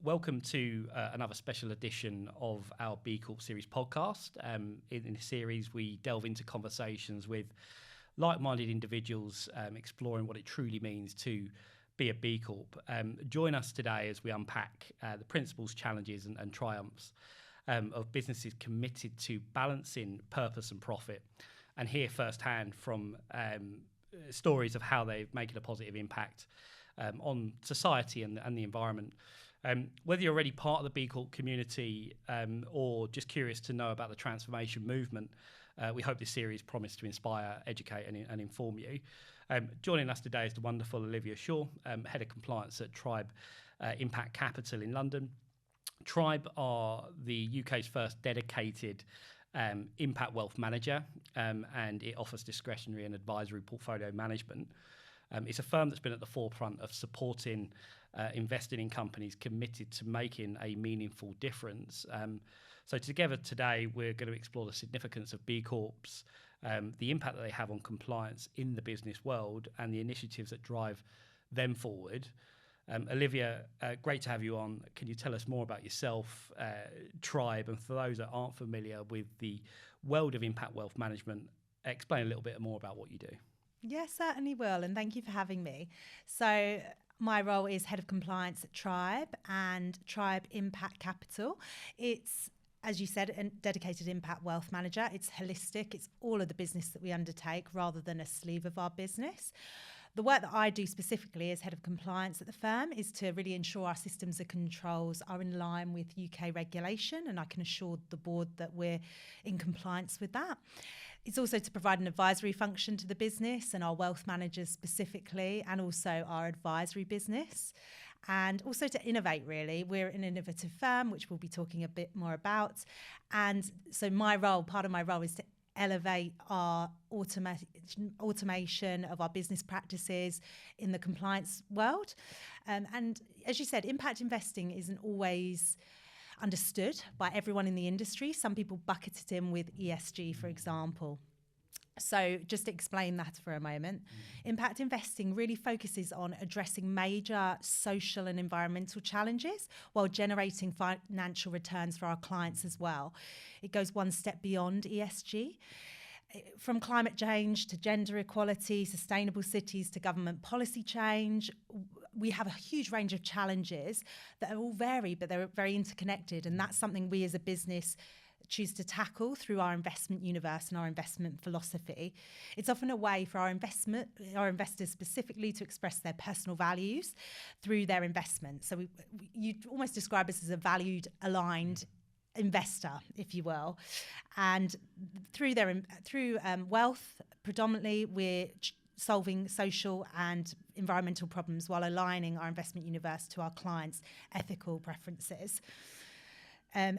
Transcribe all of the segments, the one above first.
Welcome to another special edition of our B Corp series podcast. In this series, we delve into conversations with like-minded individuals exploring what it truly means to be a B Corp. Join us today as we unpack the principles, challenges and triumphs of businesses committed to balancing purpose and profit, and hear firsthand from stories of how they're making a positive impact on society and the environment. Whether you're already part of the B Corp community or just curious to know about the transformation movement, we hope this series promises to inspire, educate and inform you. Joining us today is the wonderful Olivia Shaw, Head of Compliance at Tribe Impact Capital in London. Tribe are the UK's first dedicated impact wealth manager, and it offers discretionary and advisory portfolio management. It's a firm that's been at the forefront of supporting investing in companies committed to making a meaningful difference. So together today, we're going to explore the significance of B Corps, the impact that they have on compliance in the business world, and the initiatives that drive them forward. Olivia, great to have you on. Can you tell us more about yourself, Tribe, and for those that aren't familiar with the world of impact wealth management, explain a little bit more about what you do? Yes, certainly will, and thank you for having me. So my role is Head of Compliance at Tribe and Tribe Impact Capital. It's, as you said, a dedicated impact wealth manager. It's holistic. It's all of the business that we undertake rather than a sleeve of our business. The work that I do specifically as Head of Compliance at the firm is to really ensure our systems and controls are in line with UK regulation, and I can assure the board that we're in compliance with that. It's also to provide an advisory function to the business and our wealth managers specifically, and also our advisory business, and also to innovate, really. We're an innovative firm, which we'll be talking a bit more about. And so part of my role is to elevate our automation of our business practices in the compliance world. And as you said, impact investing isn't always understood by everyone in the industry. Some people bucket it in with ESG, for example. So just to explain that for a moment, impact investing really focuses on addressing major social and environmental challenges while generating financial returns for our clients as well. It goes one step beyond ESG. From climate change to gender equality, sustainable cities to government policy change, we have a huge range of challenges that are all varied, but they're very interconnected. And that's something we as a business choose to tackle through our investment universe and our investment philosophy. It's often a way for our investors specifically to express their personal values through their investment. So you'd almost describe us as a valued, aligned investor, if you will. And through wealth, predominantly, we're solving social and environmental problems while aligning our investment universe to our clients' ethical preferences.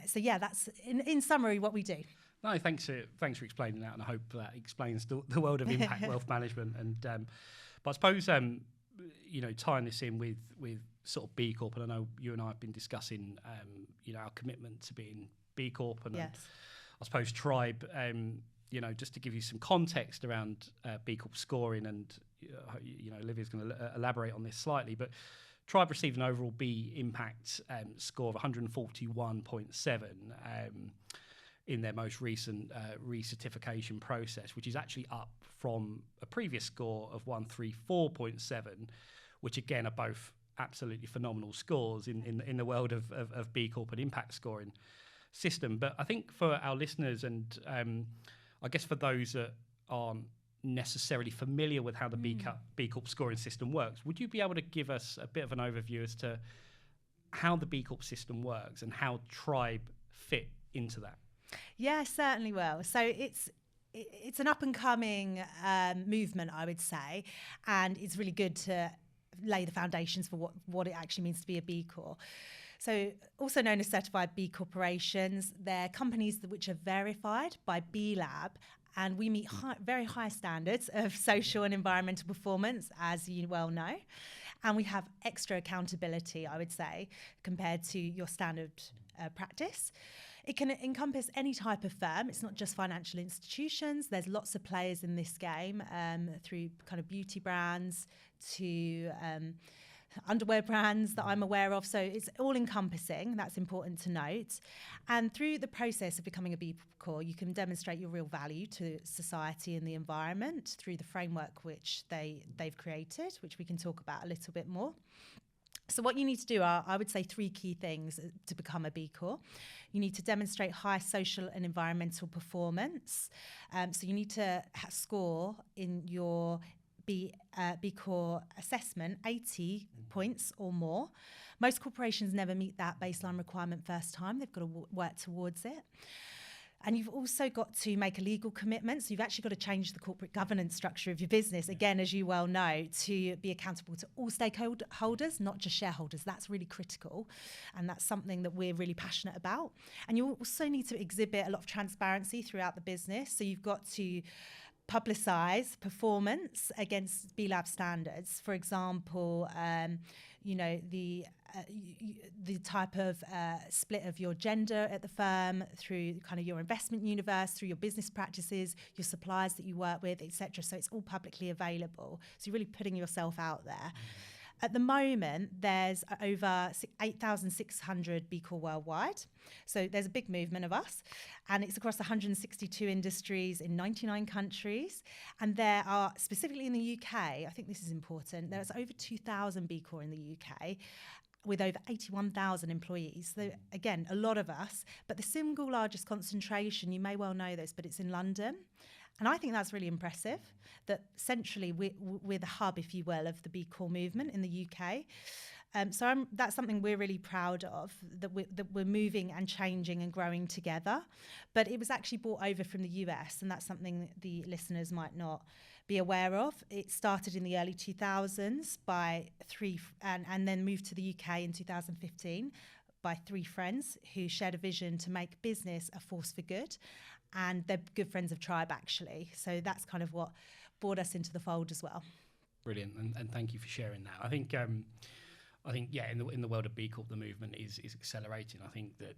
So yeah, that's in summary what we do. No, thanks for explaining that, and I hope that explains the world of impact wealth management. And but I suppose tying this in with sort of B Corp, and I know you and I have been discussing our commitment to being B Corp, and yes. I suppose Tribe. Just to give you some context around B Corp scoring, and Olivia's going to elaborate on this slightly, but Tribe received an overall B Impact score of 141.7 in their most recent recertification process, which is actually up from a previous score of 134.7, which again are both absolutely phenomenal scores in the world of B Corp and impact scoring system. But I think for our listeners, and I guess for those that aren't necessarily familiar with how the B Corp scoring system works, would you be able to give us a bit of an overview as to how the B Corp system works and how Tribe fit into that? Yeah, certainly will. So it's an up and coming movement, I would say, and it's really good to lay the foundations for what it actually means to be a B Corp. So also known as certified B corporations, they're companies which are verified by B Lab, and we meet very high standards of social and environmental performance, as you well know. And we have extra accountability, I would say, compared to your standard practice. It can encompass any type of firm. It's not just financial institutions. There's lots of players in this game, through kind of beauty brands to underwear brands that I'm aware of. So it's all encompassing. That's important to note. And through the process of becoming a B Corp, you can demonstrate your real value to society and the environment through the framework which they've created, which we can talk about a little bit more. So what you need to do are, I would say, 3 key things to become a B Corp. You need to demonstrate high social and environmental performance. So you need to score in your B Corp assessment 80 points or more. Most corporations never meet that baseline requirement first time. They've got to work towards it. And you've also got to make a legal commitment. So you've actually got to change the corporate governance structure of your business, again, as you well know, to be accountable to all stakeholders, not just shareholders. That's really critical. And that's something that we're really passionate about. And you also need to exhibit a lot of transparency throughout the business. So you've got to publicise performance against B Lab standards. For example, the type of split of your gender at the firm, through kind of your investment universe, through your business practices, your suppliers that you work with, etc. So it's all publicly available. So you're really putting yourself out there. At the moment, there's over 8,600 B Corp worldwide. So there's a big movement of us, and it's across 162 industries in 99 countries. And there are, specifically in the UK, I think this is important, there's over 2,000 B Corp in the UK, with over 81,000 employees. So again, a lot of us, but the single largest concentration, you may well know this, but it's in London. And I think that's really impressive, that centrally we're the hub, if you will, of the B Corp movement in the UK. That's something we're really proud of, that we're moving and changing and growing together. But it was actually brought over from the US, and that's something that the listeners might not be aware of. It started in the early 2000s by 3, and then moved to the UK in 2015 by 3 friends who shared a vision to make business a force for good. And they're good friends of Tribe, actually. So that's kind of what brought us into the fold as well. Brilliant, and thank you for sharing that. I think in the world of B Corp, the movement is accelerating. I think that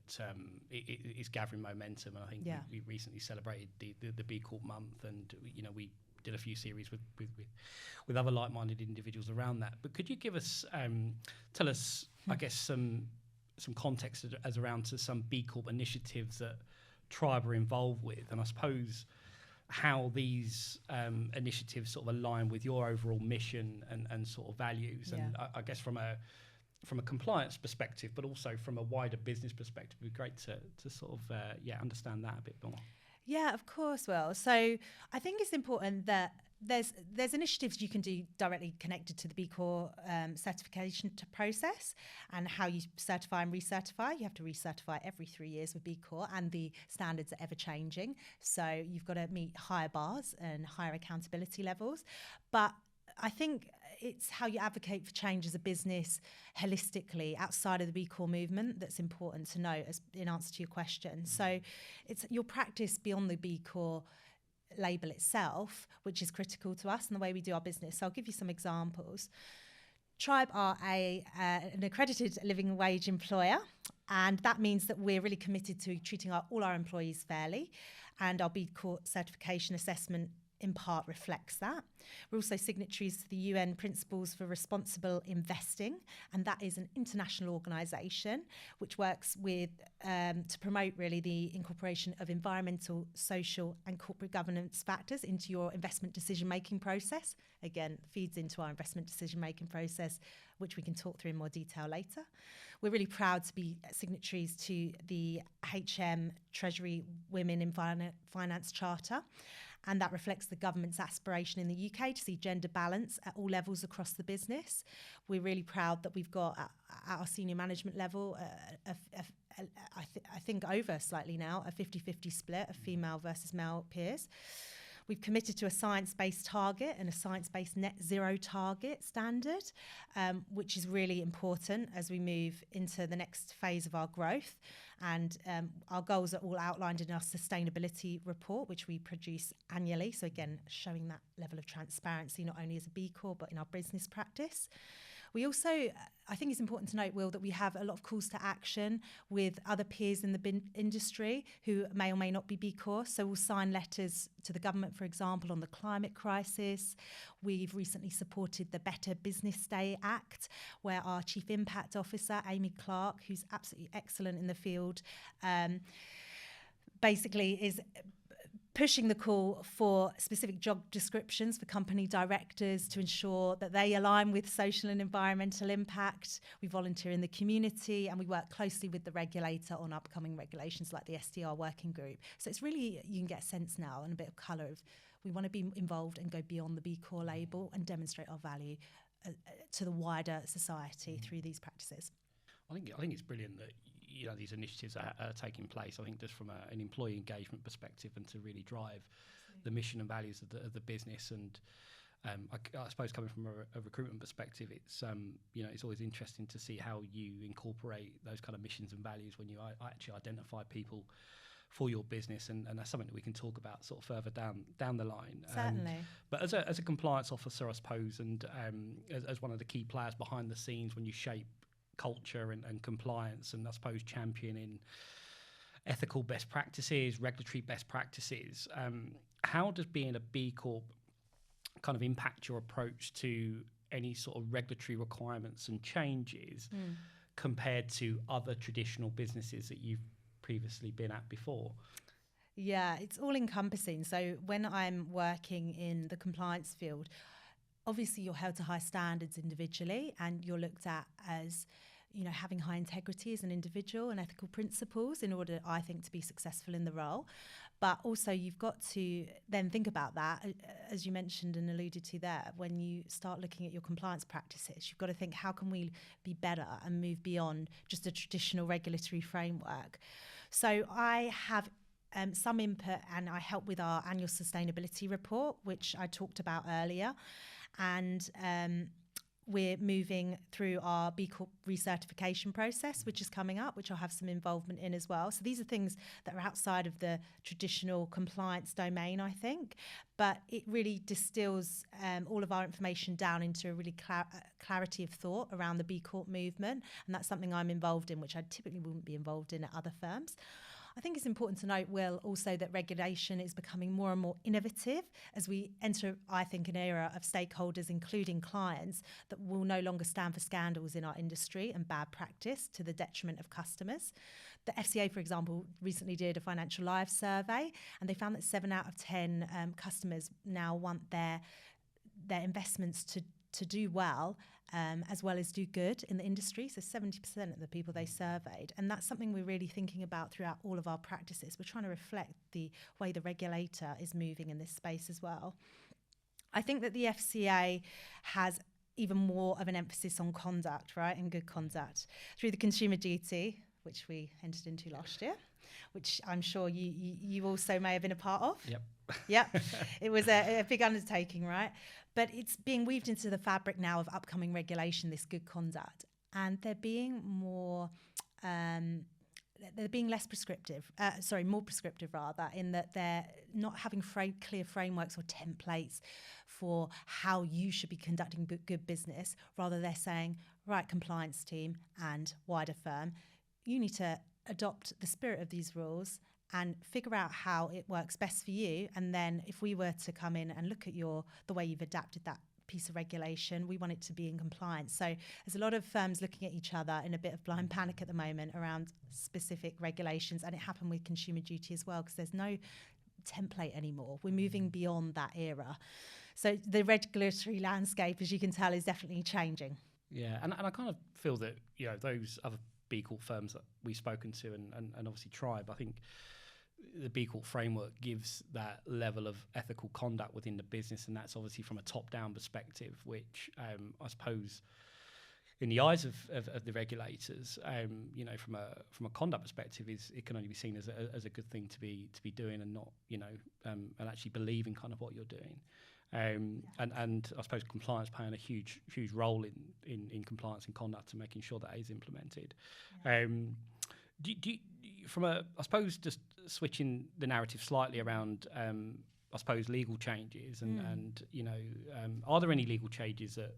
it's gathering momentum, and I think we recently celebrated the B Corp month, and we did a few series with other like-minded individuals around that. But could you give us tell us, I guess, some context as around to some B Corp initiatives that Tribe are involved with, and I suppose how these initiatives sort of align with your overall mission and sort of values. And I guess from a compliance perspective, but also from a wider business perspective, it'd be great to sort of understand that a bit more. Yeah, of course, Will. So I think it's important that there's initiatives you can do directly connected to the B Corp certification process, and how you certify and recertify. You have to recertify every 3 years with B Corp, and the standards are ever changing. So you've got to meet higher bars and higher accountability levels. But I think it's how you advocate for change as a business holistically outside of the B Corp movement that's important to know, as in answer to your question. So it's your practice beyond the B Corp label itself, which is critical to us and the way we do our business. So I'll give you some examples. Tribe are an accredited living wage employer, and that means that we're really committed to treating all our employees fairly, and our B Corp certification assessment in part reflects that. We're also signatories to the UN Principles for Responsible Investing, and that is an international organisation which works with to promote really the incorporation of environmental, social and corporate governance factors into your investment decision-making process. Again, feeds into our investment decision-making process, which we can talk through in more detail later. We're really proud to be signatories to the HM Treasury Women in Finance Charter, and that reflects the government's aspiration in the UK to see gender balance at all levels across the business. We're really proud that we've got at our senior management level, I think over slightly now, a 50-50 split of female versus male peers. We've committed to a science-based target and a science-based net zero target standard, which is really important as we move into the next phase of our growth. And our goals are all outlined in our sustainability report, which we produce annually. So again, showing that level of transparency, not only as a B Corp, but in our business practice. We also, I think it's important to note, Will, that we have a lot of calls to action with other peers in the industry who may or may not be B Corp. So we'll sign letters to the government, for example, on the climate crisis. We've recently supported the Better Business Day Act, where our Chief Impact Officer, Amy Clark, who's absolutely excellent in the field, basically is pushing the call for specific job descriptions for company directors to ensure that they align with social and environmental impact. We volunteer in the community and we work closely with the regulator on upcoming regulations like the SDR working group. So it's really, you can get a sense now and a bit of colour of, we want to be involved and go beyond the B Corp label and demonstrate our value to the wider society through these practices. I think it's brilliant that these initiatives are taking place. I think just from an employee engagement perspective and to really drive the mission and values of the business. And I suppose coming from a recruitment perspective, it's it's always interesting to see how you incorporate those kind of missions and values when you actually identify people for your business, and that's something that we can talk about sort of further down the line. Certainly. But as a compliance officer, I suppose, and as one of the key players behind the scenes when you shape culture and compliance, and I suppose championing ethical best practices, regulatory best practices, how does being a B Corp kind of impact your approach to any sort of regulatory requirements and changes compared to other traditional businesses that you've previously been at before? Yeah, it's all encompassing. So when I'm working in the compliance field, obviously you're held to high standards individually and you're looked at as having high integrity as an individual and ethical principles in order, I think, to be successful in the role. But also you've got to then think about that, as you mentioned and alluded to there, when you start looking at your compliance practices, you've got to think, how can we be better and move beyond just a traditional regulatory framework? So I have some input and I help with our annual sustainability report, which I talked about earlier. And we're moving through our B Corp recertification process, which is coming up, which I'll have some involvement in as well. So these are things that are outside of the traditional compliance domain, I think, but it really distills all of our information down into a really clarity of thought around the B Corp movement. And that's something I'm involved in, which I typically wouldn't be involved in at other firms. I think it's important to note, Will, also that regulation is becoming more and more innovative as we enter, I think, an era of stakeholders, including clients, that will no longer stand for scandals in our industry and bad practice to the detriment of customers. The FCA, for example, recently did a Financial Lives survey, and they found that 7 out of 10 customers now want their investments to do well as do good in the industry. So 70% of the people they surveyed. And that's something we're really thinking about throughout all of our practices. We're trying to reflect the way the regulator is moving in this space as well. I think that the FCA has even more of an emphasis on conduct, right, and good conduct through the Consumer Duty, which we entered into last year, which I'm sure you also may have been a part of. Yep. It was a big undertaking, right? But it's being weaved into the fabric now of upcoming regulation, this good conduct. And they're being more, they're being less prescriptive, more prescriptive rather, in that they're not having clear frameworks or templates for how you should be conducting good business. Rather, they're saying, right, compliance team and wider firm, you need to adopt the spirit of these rules and figure out how it works best for you. And then if we were to come in and look at the way you've adapted that piece of regulation, we want it to be in compliance. So there's a lot of firms looking at each other in a bit of blind panic at the moment around specific regulations. And it happened with Consumer Duty as well, because there's no template anymore. We're moving beyond that era. So the regulatory landscape, as you can tell, is definitely changing. Yeah, and I kind of feel that, those other B Corp firms that we've spoken to and obviously Tribe, I think the B Corp framework gives that level of ethical conduct within the business, and that's obviously from a top-down perspective, which I suppose in the eyes of the regulators, from a conduct perspective, it can only be seen as a good thing to be doing, and not and actually believe in kind of what you're doing. And I suppose compliance playing a huge role in compliance and conduct and making sure that is implemented. Yeah. I suppose just switching the narrative slightly around, I suppose legal changes and are there any legal changes that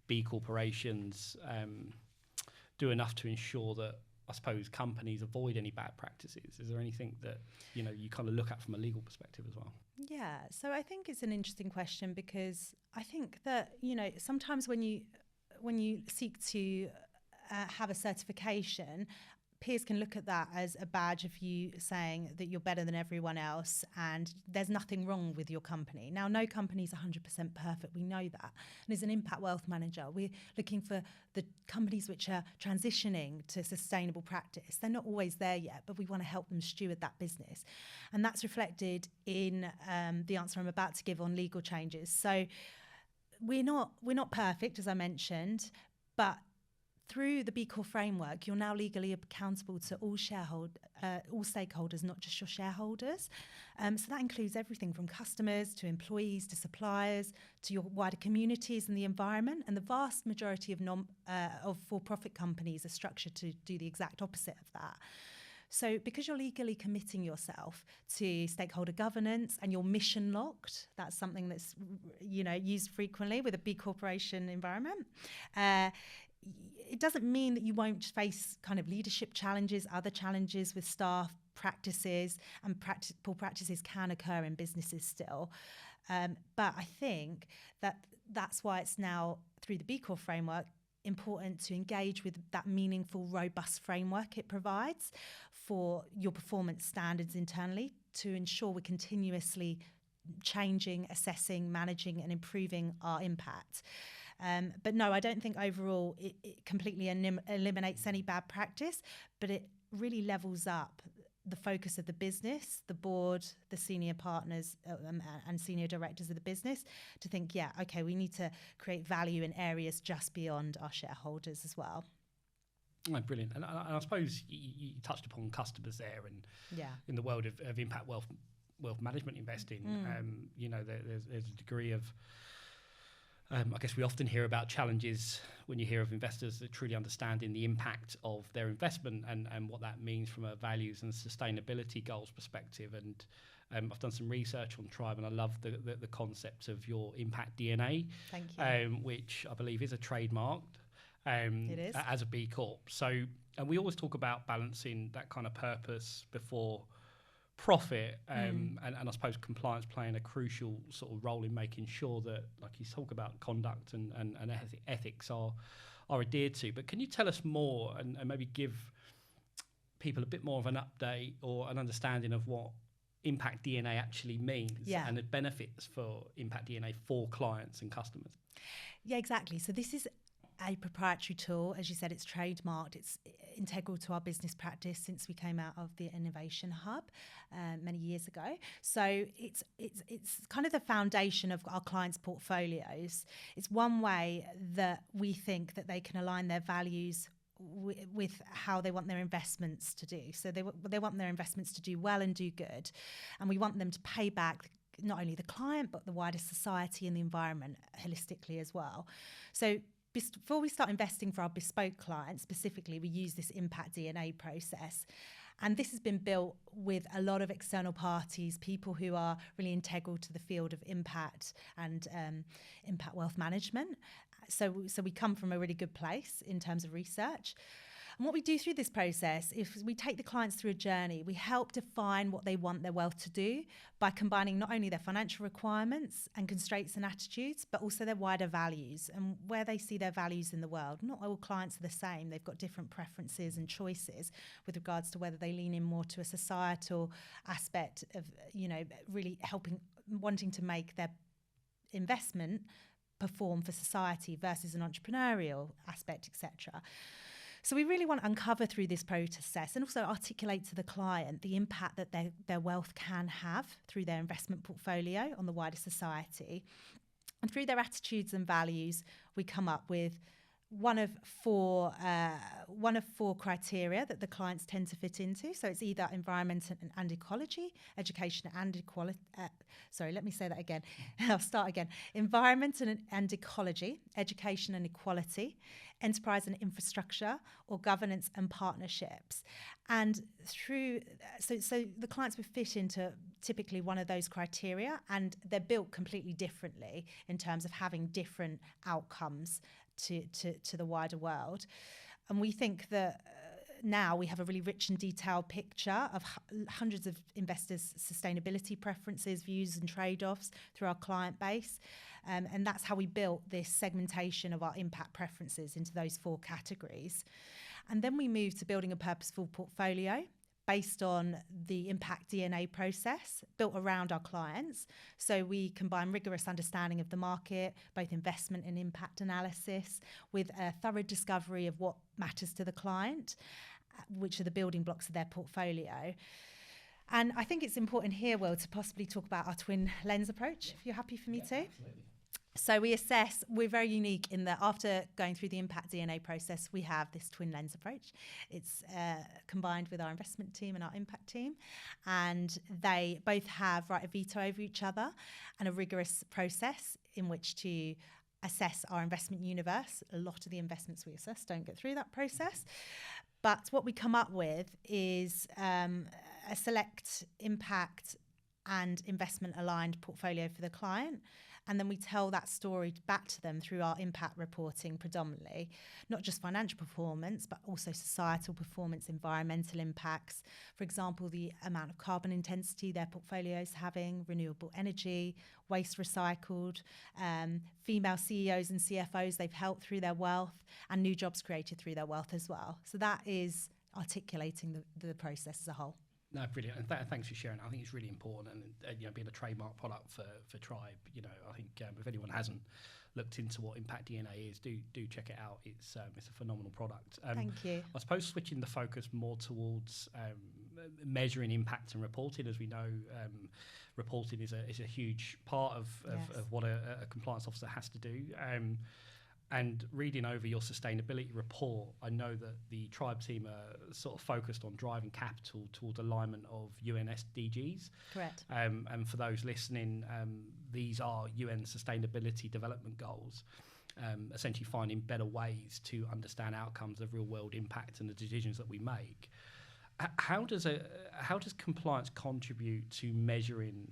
B corporations do enough to ensure that, I suppose, companies avoid any bad practices? Is there anything that you kind of look at from a legal perspective as well? Yeah, so I think it's an interesting question, because I think that sometimes when you seek to have a certification, peers can look at that as a badge of you saying that you're better than everyone else and there's nothing wrong with your company. Now, no company is 100% perfect. We know that. And as an impact wealth manager, we're looking for the companies which are transitioning to sustainable practice. They're not always there yet, but we want to help them steward that business. And that's reflected in the answer I'm about to give on legal changes. So we're not perfect, as I mentioned, but through the B Corp framework, you're now legally accountable to all stakeholders, not just your shareholders. So that includes everything from customers to employees to suppliers to your wider communities and the environment. And the vast majority of for-profit companies are structured to do the exact opposite of that. So because you're legally committing yourself to stakeholder governance and you're mission locked, that's something that's used frequently with a B Corporation environment. It doesn't mean that you won't face kind of leadership challenges, other challenges with staff practices, and poor practices can occur in businesses still. But I think that's why it's now, through the B Corp framework, important to engage with that meaningful, robust framework it provides for your performance standards internally to ensure we're continuously changing, assessing, managing and improving our impact. But no, I don't think overall it completely eliminates any bad practice, but it really levels up the focus of the business, the board, the senior partners and senior directors of the business to think, okay, we need to create value in areas just beyond our shareholders as well. Oh, brilliant. And I suppose you touched upon customers there, and in the world of impact wealth management investing, there's a degree of I guess we often hear about challenges when you hear of investors that truly understanding the impact of their investment and what that means from a values and sustainability goals perspective. And I've done some research on Tribe, and I love the concept of your impact DNA. Thank you. Which I believe is a trademarked it is. As a B Corp. So, and we always talk about balancing that kind of purpose before profit, and I suppose compliance playing a crucial sort of role in making sure that, like you talk about, conduct and ethics are adhered to. But can you tell us more and maybe give people a bit more of an update or an understanding of what Impact DNA actually means and the benefits for Impact DNA for clients and customers? Yeah, exactly. So this is a proprietary tool. As you said, it's trademarked. It's integral to our business practice since we came out of the Innovation Hub many years ago. So it's kind of the foundation of our clients' portfolios. It's one way that we think that they can align their values with how they want their investments to do. So they want their investments to do well and do good. And we want them to pay back not only the client, but the wider society and the environment holistically as well. So before we start investing for our bespoke clients, specifically, we use this Impact DNA process. And this has been built with a lot of external parties, people who are really integral to the field of impact and impact wealth management. So we come from a really good place in terms of research. And what we do through this process is we take the clients through a journey. We help define what they want their wealth to do by combining not only their financial requirements and constraints and attitudes, but also their wider values and where they see their values in the world. Not all clients are the same. They've got different preferences and choices with regards to whether they lean in more to a societal aspect of, really wanting to make their investment perform for society versus an entrepreneurial aspect, etc. So we really want to uncover through this process and also articulate to the client the impact that their wealth can have through their investment portfolio on the wider society. And through their attitudes and values, we come up with one of four criteria that the clients tend to fit into. So it's either environment and ecology, education and equality. Let me say that again. I'll start again. Environment and ecology, education and equality, enterprise and infrastructure, or governance and partnerships. And so the clients would fit into typically one of those criteria, and they're built completely differently in terms of having different outcomes to the wider world. And we think that now we have a really rich and detailed picture of hundreds of investors' sustainability preferences, views and trade-offs through our client base. And that's how we built this segmentation of our impact preferences into those 4 categories. And then we moved to building a purposeful portfolio based on the impact DNA process built around our clients. So we combine rigorous understanding of the market, both investment and impact analysis, with a thorough discovery of what matters to the client, which are the building blocks of their portfolio. And I think it's important here, Will, to possibly talk about our twin lens approach, if you're happy for me to. Absolutely. So we're very unique in that after going through the impact DNA process, we have this twin lens approach. It's combined with our investment team and our impact team, and they both have right of veto over each other and a rigorous process in which to assess our investment universe. A lot of the investments we assess don't get through that process. But what we come up with is a select impact and investment aligned portfolio for the client. And then we tell that story back to them through our impact reporting predominantly, not just financial performance, but also societal performance, environmental impacts. For example, the amount of carbon intensity their portfolio's having, renewable energy, waste recycled, female CEOs and CFOs they've helped through their wealth, and new jobs created through their wealth as well. So that is articulating the process as a whole. No, brilliant, and thanks for sharing. I think it's really important, and being a trademark product for Tribe, I think if anyone hasn't looked into what Impact DNA is, do check it out. It's a phenomenal product. Thank you. I suppose switching the focus more towards measuring impact and reporting, as we know, reporting is a huge part of what a compliance officer has to do. And reading over your sustainability report, I know that the Tribe team are sort of focused on driving capital toward alignment of UN SDGs. Correct. And for those listening, these are UN Sustainability Development Goals, essentially finding better ways to understand outcomes of real-world impact and the decisions that we make. How does compliance contribute to measuring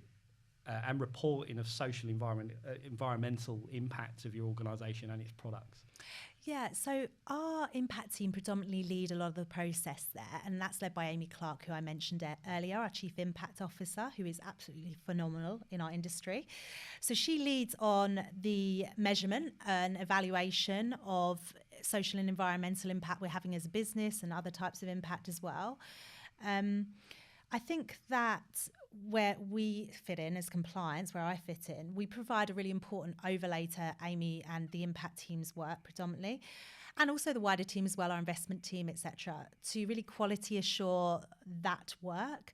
and reporting of social environmental impacts of your organisation and its products? Yeah, so our impact team predominantly lead a lot of the process there, and that's led by Amy Clark, who I mentioned earlier, our Chief Impact Officer, who is absolutely phenomenal in our industry. So she leads on the measurement and evaluation of social and environmental impact we're having as a business and other types of impact as well. I think that where we fit in as compliance, where I fit in, we provide a really important overlay to Amy and the impact team's work predominantly, and also the wider team as well, our investment team, etc., to really quality assure that work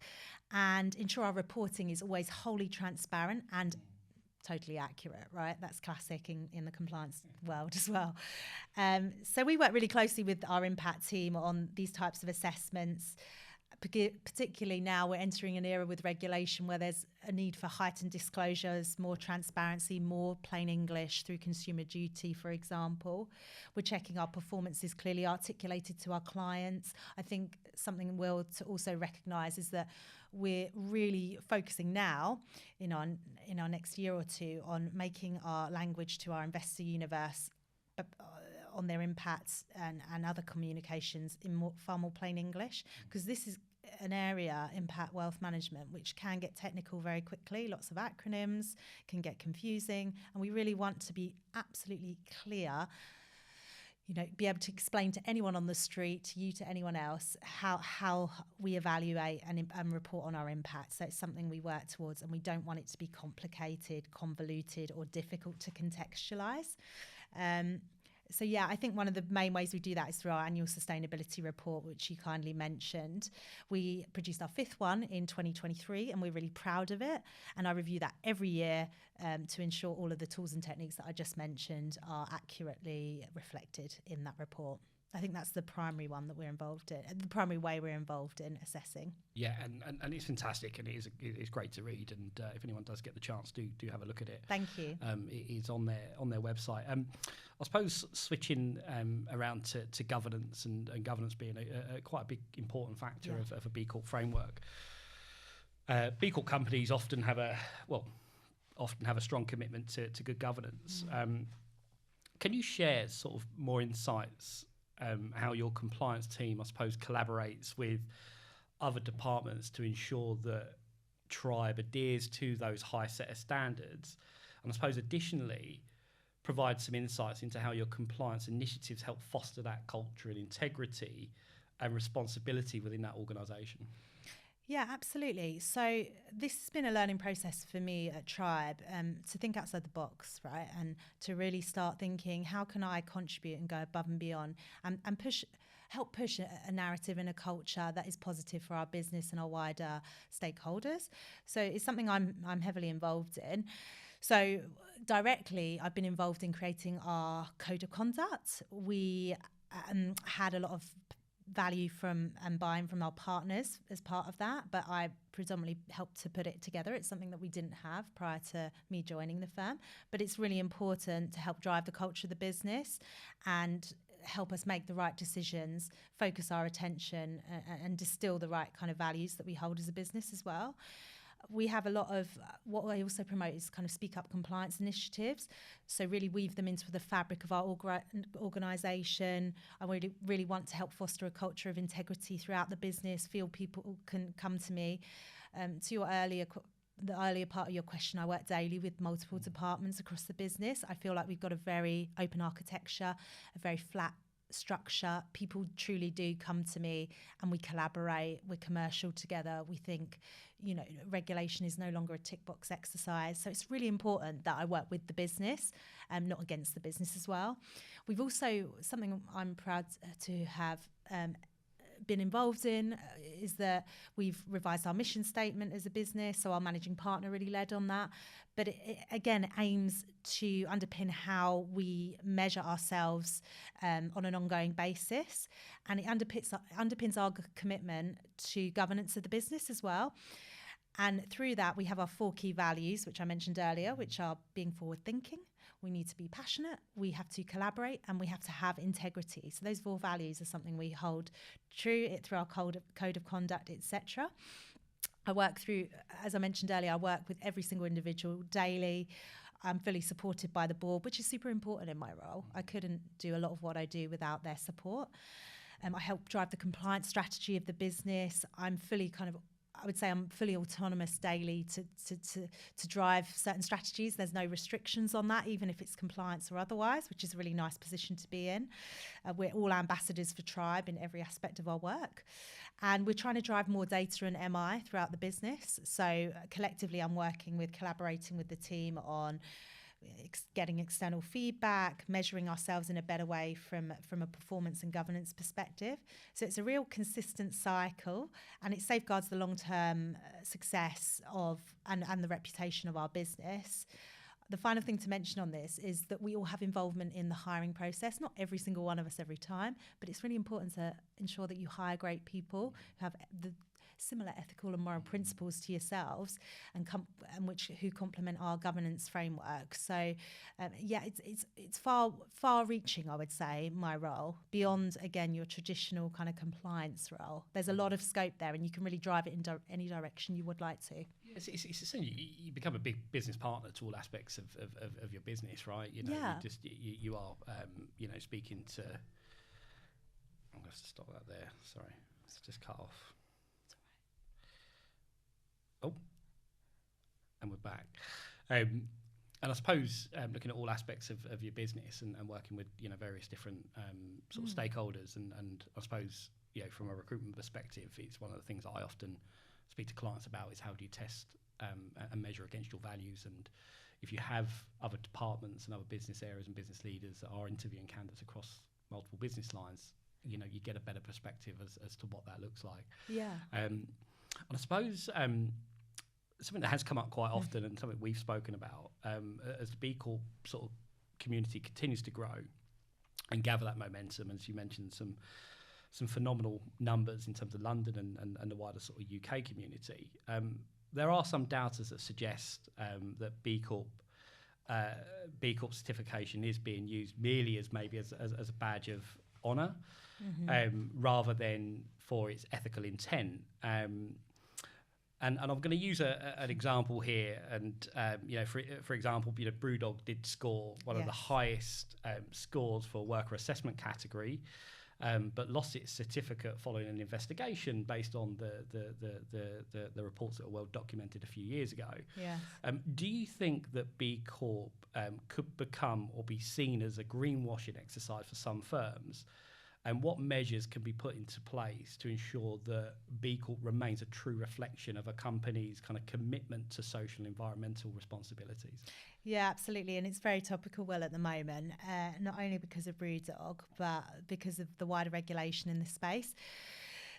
and ensure our reporting is always wholly transparent and totally accurate, right? That's classic in the compliance world as well. So we work really closely with our impact team on these types of assessments. Particularly now we're entering an era with regulation where there's a need for heightened disclosures, more transparency, more plain English through consumer duty, for example. We're checking our performance is clearly articulated to our clients. I think something we'll to also recognise is that we're really focusing now in our next year or two on making our language to our investor universe on their impacts and other communications in far more plain English, because this is an area, impact wealth management, which can get technical very quickly. Lots of acronyms can get confusing, and we really want to be absolutely clear, be able to explain to anyone on the street, to you, to anyone else, how we evaluate and report on our impact. So it's something we work towards, and we don't want it to be complicated, convoluted, or difficult to contextualize. So yeah, I think one of the main ways we do that is through our annual sustainability report, which you kindly mentioned. We produced our 5th one in 2023, and we're really proud of it. And I review that every year to ensure all of the tools and techniques that I just mentioned are accurately reflected in that report. I think that's the primary one that we're involved in, the primary way we're involved in assessing. Yeah, and it's fantastic, and it is great to read. And if anyone does get the chance, do have a look at it. Thank you. It is on their website. I suppose switching around to governance and governance being a quite a big important factor of a B Corp framework. B Corp companies often have a strong commitment to good governance. Can you share sort of more insights how your compliance team, I suppose, collaborates with other departments to ensure that Tribe adheres to those high set of standards? And I suppose additionally, provide some insights into how your compliance initiatives help foster that culture and integrity and responsibility within that organisation. Yeah, absolutely. So this has been a learning process for me at Tribe, to think outside the box, right? And to really start thinking, how can I contribute and go above and beyond and help push a narrative and a culture that is positive for our business and our wider stakeholders. So it's something I'm heavily involved in. So directly, I've been involved in creating our code of conduct. We had a lot of value from and buying from our partners as part of that, but I predominantly helped to put it together. It's something that we didn't have prior to me joining the firm, but it's really important to help drive the culture of the business and help us make the right decisions, focus our attention and distill the right kind of values that we hold as a business as well. We have a lot of what I also promote is kind of speak up compliance initiatives. So really weave them into the fabric of our organisation. I really want to help foster a culture of integrity throughout the business, feel people can come to me. To your the earlier part of your question, I work daily with multiple departments across the business. I feel like we've got a very open architecture, a very flat structure. People truly do come to me and we collaborate, we're commercial together. We think, regulation is no longer a tick box exercise. So it's really important that I work with the business, not against the business as well. We've also, something I'm proud to have been involved in is that we've revised our mission statement as a business. So our managing partner really led on that. But it again aims to underpin how we measure ourselves on an ongoing basis. And it underpins our commitment to governance of the business as well. And through that, we have our 4 key values, which I mentioned earlier, which are being forward thinking. We need to be passionate, we have to collaborate, and we have to have integrity. So those 4 values are something we hold true through our code of conduct, etc. I work through, as I mentioned earlier, I work with every single individual daily. I'm fully supported by the board, which is super important in my role. I couldn't do a lot of what I do without their support. I help drive the compliance strategy of the business. I'm fully autonomous daily to drive certain strategies. There's no restrictions on that, even if it's compliance or otherwise, which is a really nice position to be in. We're all ambassadors for Tribe in every aspect of our work. And we're trying to drive more data and MI throughout the business. So collectively, I'm collaborating with the team on getting external feedback, measuring ourselves in a better way from a performance and governance perspective. So it's a real consistent cycle, and it safeguards the long-term success of and the reputation of our business. The final thing to mention on this is that we all have involvement in the hiring process, not every single one of us every time, but it's really important to ensure that you hire great people who have the similar ethical and moral principles to yourselves and who complement our governance framework. So it's far reaching, I would say, my role, beyond again your traditional kind of compliance role. There's a lot of scope there and you can really drive it in any direction you would like to. It's essentially you become a big business partner to all aspects of your business, right? You are speaking to. I'm going to stop that there. Sorry, it's just cut off. Oh, and we're back. And I suppose looking at all aspects of your business and working with various different sort of stakeholders, and I suppose from a recruitment perspective, it's one of the things that I often speak to clients about is how do you test and measure against your values. And if you have other departments and other business areas and business leaders that are interviewing candidates across multiple business lines, you get a better perspective as to what that looks like. Yeah. And I suppose something that has come up quite often and something we've spoken about as the B Corp sort of community continues to grow and gather that momentum, as you mentioned, some phenomenal numbers in terms of London and the wider sort of UK community. There are some doubters that suggest that B Corp certification is being used merely as a badge of honour, rather than for its ethical intent. And I'm going to use an example here. And, for example, Brewdog did score one of the highest scores for worker assessment category, but lost its certificate following an investigation based on the reports that were well documented a few years ago. Yes. Do you think that B Corp could become or be seen as a greenwashing exercise for some firms? And what measures can be put into place to ensure that B Corp remains a true reflection of a company's kind of commitment to social and environmental responsibilities? Yeah, absolutely. And it's very topical, Will, at the moment, not only because of Brewdog, but because of the wider regulation in the space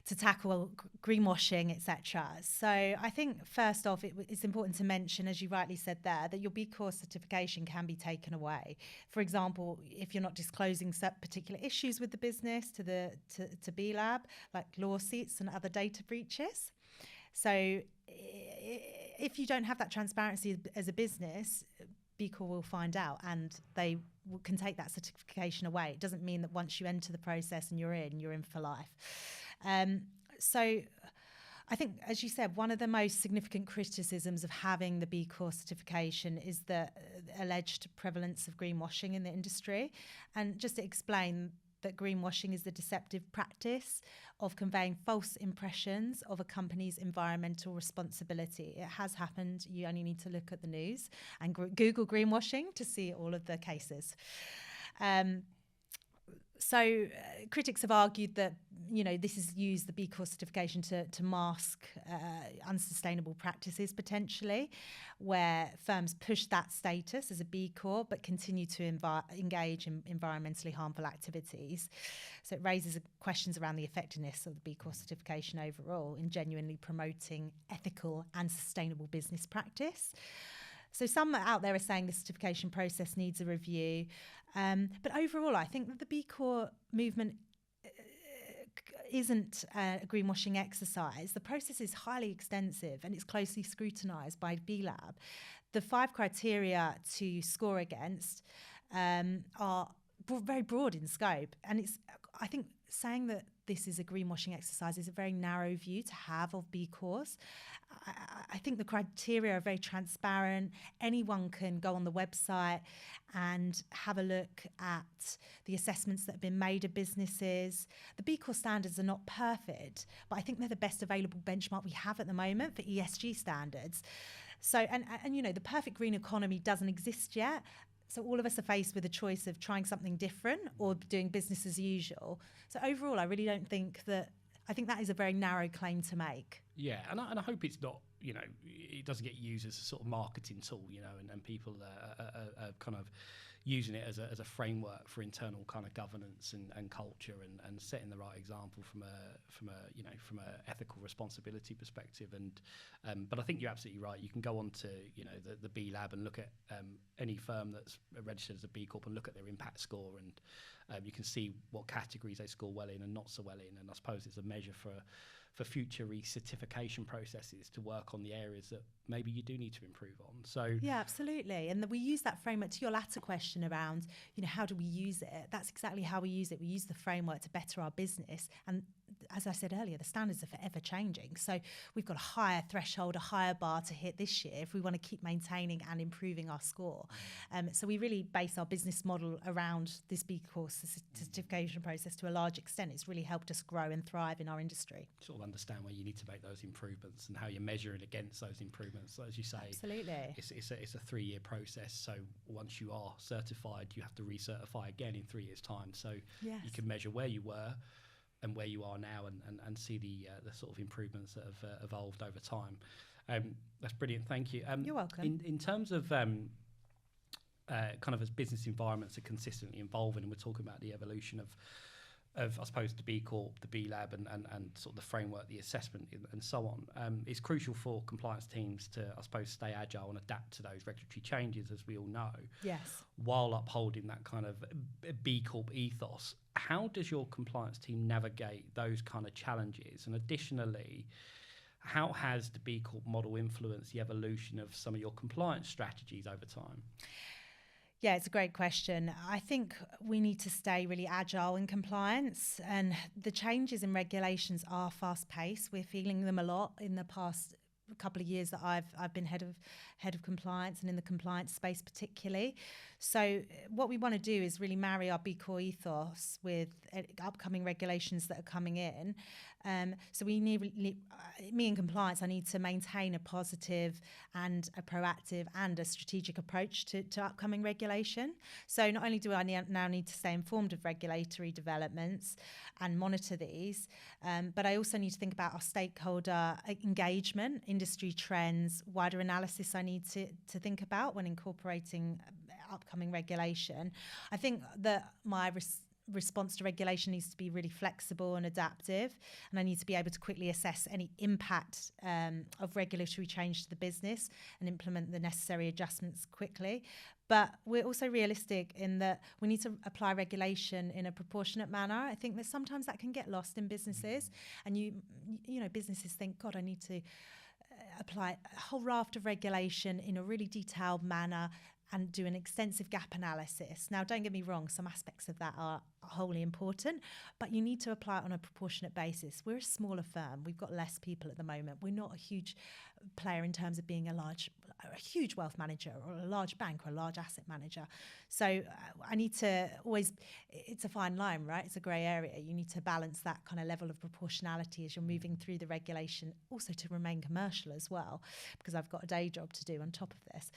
to tackle greenwashing, etc. So I think first off, it's important to mention, as you rightly said there, that your B Corp certification can be taken away. For example, if you're not disclosing particular issues with the business to B Lab, like lawsuits and other data breaches. So if you don't have that transparency as a business, B Corp will find out and they can take that certification away. It doesn't mean that once you enter the process and you're in for life. So I think, as you said, one of the most significant criticisms of having the B Corp certification is the alleged prevalence of greenwashing in the industry. And just to explain that greenwashing is the deceptive practice of conveying false impressions of a company's environmental responsibility. It has happened. You only need to look at the news and Google greenwashing to see all of the cases. So critics have argued that, this has used the B Corp certification to mask unsustainable practices potentially, where firms push that status as a B Corp but continue to engage in environmentally harmful activities. So it raises questions around the effectiveness of the B Corp certification overall in genuinely promoting ethical and sustainable business practice. So some out there are saying the certification process needs a review. But overall, I think that the B Corp movement isn't a greenwashing exercise. The process is highly extensive and it's closely scrutinised by B Lab. The 5 criteria to score against are very broad in scope. And I think saying that this is a greenwashing exercise is a very narrow view to have of B Corps. I think the criteria are very transparent. Anyone can go on the website and have a look at the assessments that have been made of businesses. The B Corp standards are not perfect, but I think they're the best available benchmark we have at the moment for ESG standards. So, and the perfect green economy doesn't exist yet. So all of us are faced with a choice of trying something different or doing business as usual. So overall, I really don't think that. I think that is a very narrow claim to make. Yeah, and I hope it's not, it doesn't get used as a sort of marketing tool, and people are kind of using it as a framework for internal kind of governance and culture and setting the right example from a ethical responsibility perspective. But I think you're absolutely right. You can go on to the B Lab and look at any firm that's registered as a B Corp and look at their impact score, and you can see what categories they score well in and not so well in. And I suppose it's a measure for future recertification processes to work on the areas that maybe you do need to improve on. So yeah, absolutely. And we use that framework to your latter question around, how do we use it? That's exactly how we use it. We use the framework to better our business. And as I said earlier, the standards are forever changing. So we've got a higher threshold, a higher bar to hit this year if we want to keep maintaining and improving our score. So we really base our business model around this B Corp certification process to a large extent. It's really helped us grow and thrive in our industry. Sort of understand where you need to make those improvements and how you're measuring against those improvements. So as you say, absolutely, it's a 3-year process. So once you are certified, you have to recertify again in 3 years' time. So yes, you can measure where you were and where you are now and see the sort of improvements that have evolved over time. That's brilliant. Thank you. You're welcome. In terms of kind of as business environments are consistently evolving, and we're talking about the evolution of I suppose the B Corp, the B Lab, and sort of the framework, the assessment, and so on. It's crucial for compliance teams to, I suppose, stay agile and adapt to those regulatory changes, as we all know. Yes. While upholding that kind of B Corp ethos. How does your compliance team navigate those kind of challenges? And additionally, how has the B Corp model influenced the evolution of some of your compliance strategies over time? Yeah, it's a great question. I think we need to stay really agile in compliance, and the changes in regulations are fast-paced. We're feeling them a lot in the past couple of years that I've been head of compliance and in the compliance space particularly. So what we want to do is really marry our B Corp ethos with upcoming regulations that are coming in. So we need, me in compliance, I need to maintain a positive and a proactive and a strategic approach to upcoming regulation. So not only do I now need to stay informed of regulatory developments and monitor these, but I also need to think about our stakeholder engagement, industry trends, wider analysis I need to think about when incorporating upcoming regulation. I think that my response to regulation needs to be really flexible and adaptive, and I need to be able to quickly assess any impact of regulatory change to the business and implement the necessary adjustments quickly. But we're also realistic in that we need to apply regulation in a proportionate manner. I think that sometimes that can get lost in businesses, and you know, businesses think, God, I need to apply a whole raft of regulation in a really detailed manner and do an extensive gap analysis. Now, don't get me wrong, some aspects of that are wholly important, but you need to apply it on a proportionate basis. We're a smaller firm. We've got less people at the moment. We're not a huge player in terms of being a huge wealth manager or a large bank or a large asset manager. So I need to always, it's a fine line, right? It's a grey area. You need to balance that kind of level of proportionality as you're moving through the regulation, also to remain commercial as well, because I've got a day job to do on top of this.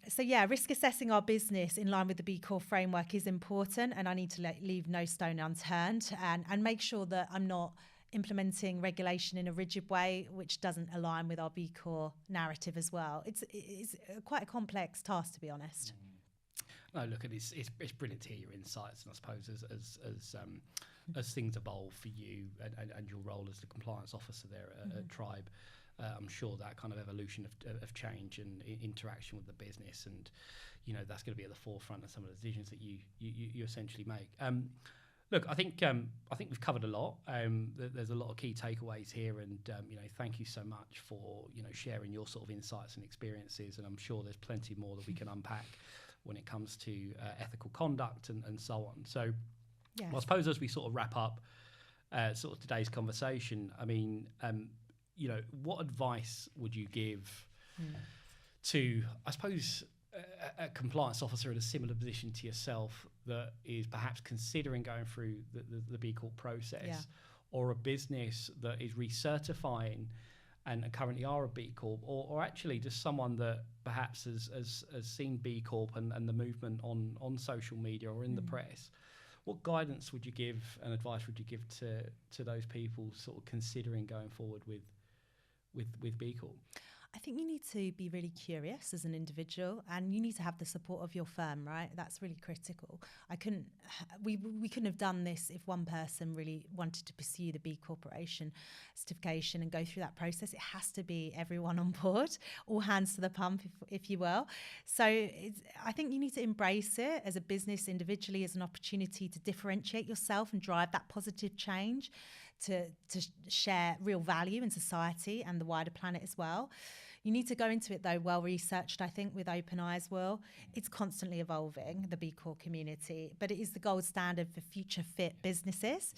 So yeah, risk assessing our business in line with the B Corp framework is important, and I need to leave no stone unturned and make sure that I'm not implementing regulation in a rigid way which doesn't align with our B Corp narrative as well. It's quite a complex task, to be honest. No, look, it's brilliant to hear your insights, and I suppose as things evolve for you and your role as the compliance officer there at Tribe, I'm sure that kind of evolution of change and interaction with the business, and you know, that's going to be at the forefront of some of the decisions that you essentially make. Look, I think we've covered a lot. There's a lot of key takeaways here, and you know, thank you so much for, you know, sharing your sort of insights and experiences. And I'm sure there's plenty more that we can unpack when it comes to ethical conduct and so on. So, Yes. Well, I suppose as we sort of wrap up sort of today's conversation, I mean, you know, what advice would you give to, I suppose, a compliance officer in a similar position to yourself that is perhaps considering going through the B Corp process, or a business that is recertifying and currently are a B Corp, or actually just someone that perhaps has seen B Corp and the movement on social media or in the press? What guidance would you give and advice would you give to those people sort of considering going forward with B Corp? I think you need to be really curious as an individual, and you need to have the support of your firm, right? That's really critical. We couldn't have done this if one person really wanted to pursue the B Corporation certification and go through that process. It has to be everyone on board, all hands to the pump, if you will. So I think you need to embrace it as a business individually as an opportunity to differentiate yourself and drive that positive change, to share real value in society and the wider planet as well. You need to go into it, though, well researched, I think, with open eyes, Will. It's constantly evolving, the B Corp community, but it is the gold standard for future fit businesses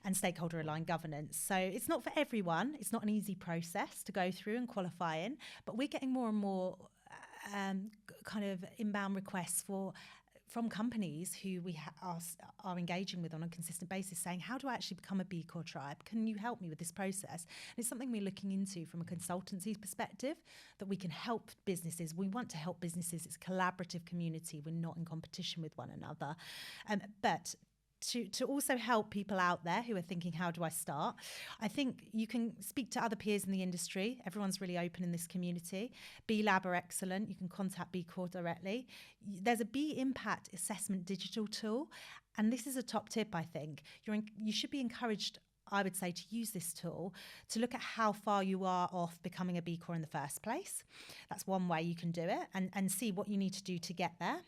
and stakeholder aligned governance. So it's not for everyone. It's not an easy process to go through and qualify in, but we're getting more and more kind of inbound requests from companies who we are engaging with on a consistent basis, saying, how do I actually become a B Corp tribe? Can you help me with this process? And it's something we're looking into from a consultancy perspective, that we can help businesses. We want to help businesses. It's a collaborative community. We're not in competition with one another. But to also help people out there who are thinking, how do I start? I think you can speak to other peers in the industry. Everyone's really open in this community. B Lab are excellent. You can contact B Corp directly. There's a B Impact assessment digital tool, and this is a top tip, I think. You should be encouraged, I would say, to use this tool to look at how far you are off becoming a B Corp in the first place. That's one way you can do it, and see what you need to do to get there.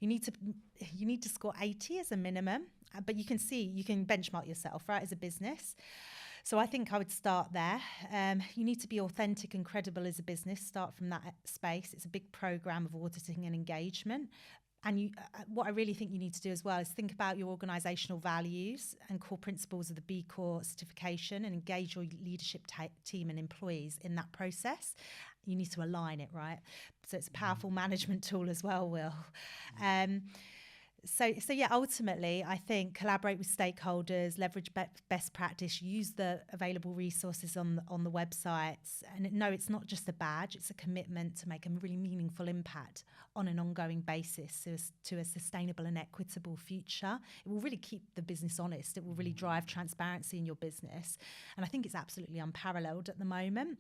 You need to score 80 as a minimum, but you can benchmark yourself, right, as a business. So I think I would start there. You need to be authentic and credible as a business. Start from that space. It's a big program of auditing and engagement. And what I really think you need to do as well is think about your organisational values and core principles of the B Corp certification, and engage your leadership team and employees in that process. You need to align it, right? So it's a powerful management tool as well, Will. So yeah, ultimately, I think collaborate with stakeholders, leverage best practice, use the available resources on the websites. And no, it's not just a badge, it's a commitment to make a really meaningful impact on an ongoing basis to a sustainable and equitable future. It will really keep the business honest. It will really drive transparency in your business. And I think it's absolutely unparalleled at the moment.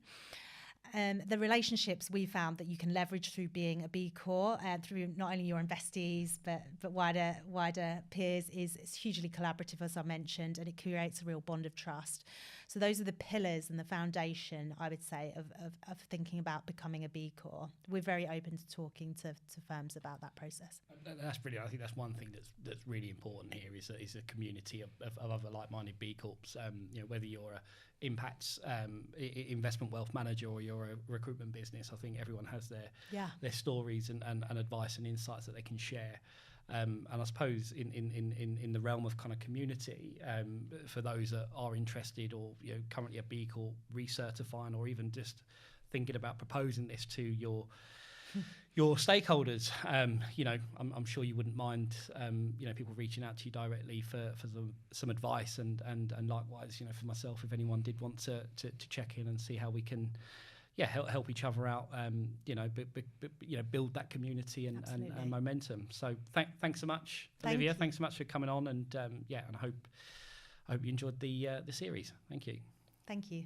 The relationships we found that you can leverage through being a B Corp, through not only your investees but wider peers, is hugely collaborative, as I mentioned, and it creates a real bond of trust. So those are the pillars and the foundation, I would say, of thinking about becoming a B Corp. We're very open to talking to firms about that process. That's brilliant. I think that's one thing that's really important here is a community of other like-minded B Corps. Whether you're a impacts investment wealth manager or you're a recruitment business, I think everyone has their stories and advice and insights that they can share. And I suppose in the realm of kind of community, for those that are interested or currently a B Corp recertifying, or even just thinking about proposing this to your stakeholders, I'm sure you wouldn't mind people reaching out to you directly for some advice, and likewise, for myself, if anyone did want to check in and see how we can help each other out, build that community and momentum. So thanks so much, Olivia. Thanks so much for coming on, and and I hope you enjoyed the series. Thank you. Thank you.